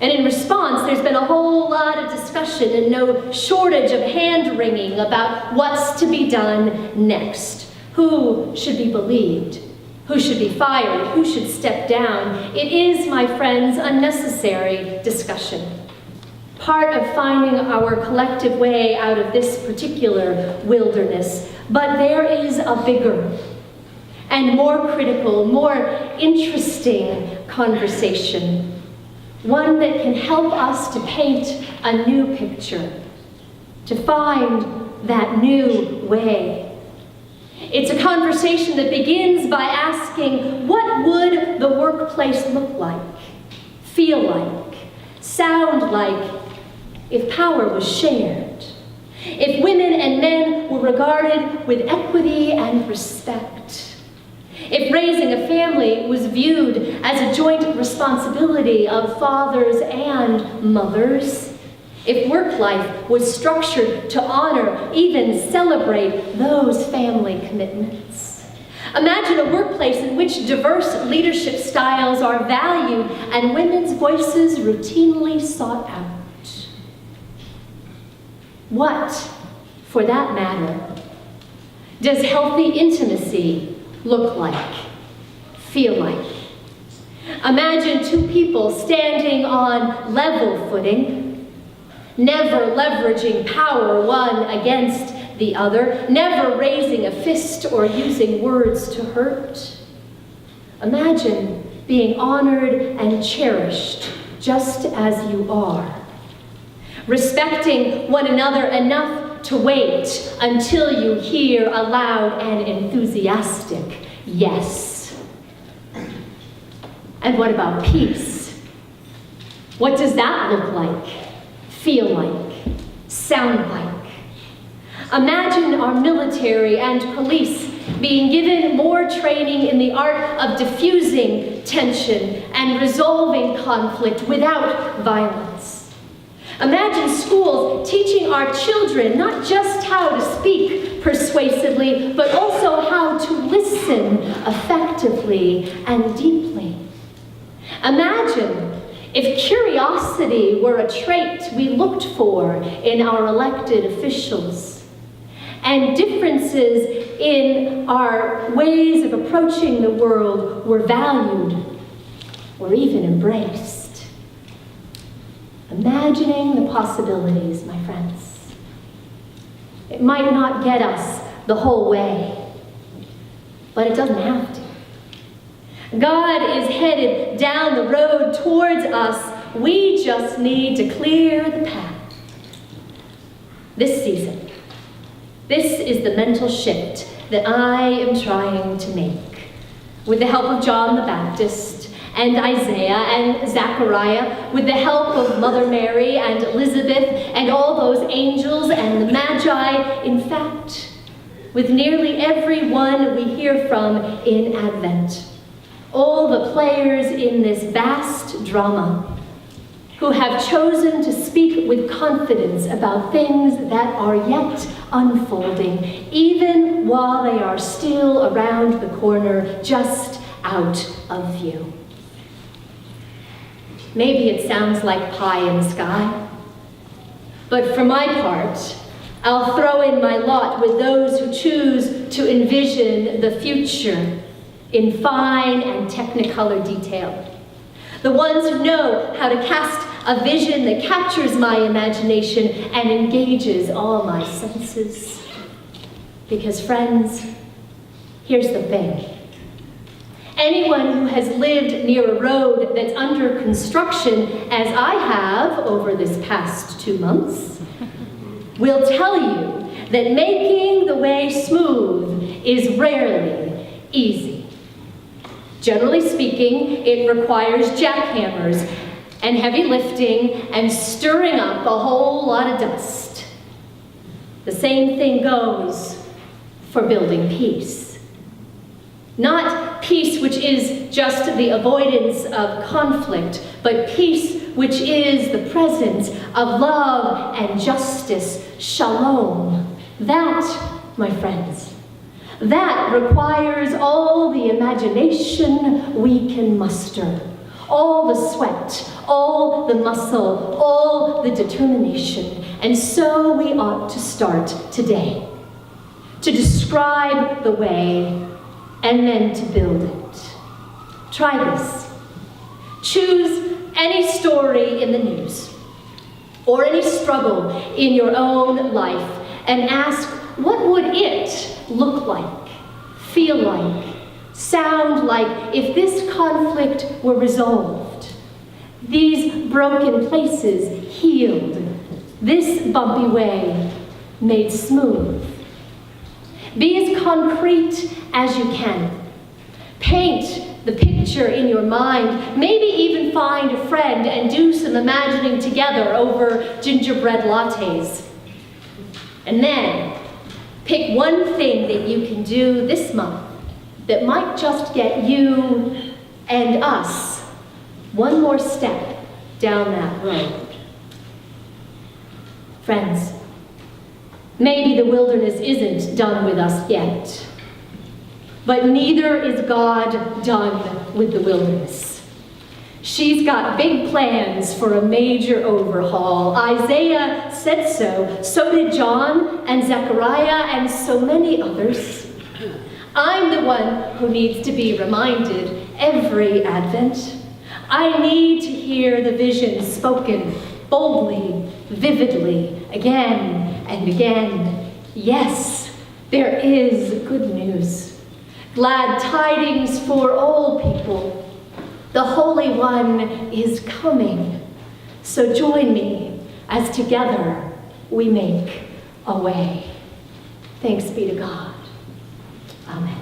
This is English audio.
And in response, there's been a whole lot of discussion and no shortage of hand-wringing about what's to be done next. Who should be believed? Who should be fired? Who should step down? It is, my friends, unnecessary discussion. Part of finding our collective way out of this particular wilderness. But there is a bigger and more critical, more interesting conversation. One that can help us to paint a new picture, to find that new way. It's a conversation that begins by asking, what would the workplace look like, feel like, sound like, if power was shared? If women and men were regarded with equity and respect? If raising a family was viewed as a joint responsibility of fathers and mothers? If work life was structured to honor, even celebrate those family commitments? Imagine a workplace in which diverse leadership styles are valued and women's voices routinely sought out. What, for that matter, does healthy intimacy look like, feel like? Imagine two people standing on level footing, never leveraging power one against the other, never raising a fist or using words to hurt. Imagine being honored and cherished just as you are, respecting one another enough to wait until you hear a loud and enthusiastic yes. And what about peace? What does that look like, feel like, sound like? Imagine our military and police being given more training in the art of diffusing tension and resolving conflict without violence. Imagine schools teaching our children not just how to speak persuasively, but also how to listen effectively and deeply. Imagine if curiosity were a trait we looked for in our elected officials, and differences in our ways of approaching the world were valued or even embraced. Imagining the possibilities, my friends. It might not get us the whole way, but it doesn't have to. God is headed down the road towards us. We just need to clear the path. This season, this is the mental shift that I am trying to make. With the help of John the Baptist, and Isaiah and Zechariah, with the help of Mother Mary and Elizabeth and all those angels and the Magi, in fact, with nearly everyone we hear from in Advent, all the players in this vast drama who have chosen to speak with confidence about things that are yet unfolding, even while they are still around the corner, just out of view. Maybe it sounds like pie in the sky, but for my part, I'll throw in my lot with those who choose to envision the future in fine and technicolor detail. The ones who know how to cast a vision that captures my imagination and engages all my senses. Because friends, here's the thing. Anyone who has lived near a road that's under construction, as I have over this past 2 months, will tell you that making the way smooth is rarely easy. Generally speaking, it requires jackhammers and heavy lifting and stirring up a whole lot of dust. The same thing goes for building peace. Not peace which is just the avoidance of conflict, but peace which is the presence of love and justice, shalom. That, my friends, that requires all the imagination we can muster, all the sweat, all the muscle, all the determination. And so we ought to start today, to describe the way and then to build it. Try this. Choose any story in the news or any struggle in your own life and ask, what would it look like, feel like, sound like if this conflict were resolved, these broken places healed, this bumpy way made smooth? Be as concrete as you can. Paint the picture in your mind. Maybe even find a friend and do some imagining together over gingerbread lattes. And then pick one thing that you can do this month that might just get you and us one more step down that road. Friends, maybe the wilderness isn't done with us yet, but neither is God done with the wilderness. She's got big plans for a major overhaul. Isaiah said so. So did John and Zechariah and so many others. I'm the one who needs to be reminded every Advent. I need to hear the vision spoken boldly, vividly, again and again. Yes, there is good news. Glad tidings for all people. The Holy One is coming. So join me as together we make a way. Thanks be to God. Amen.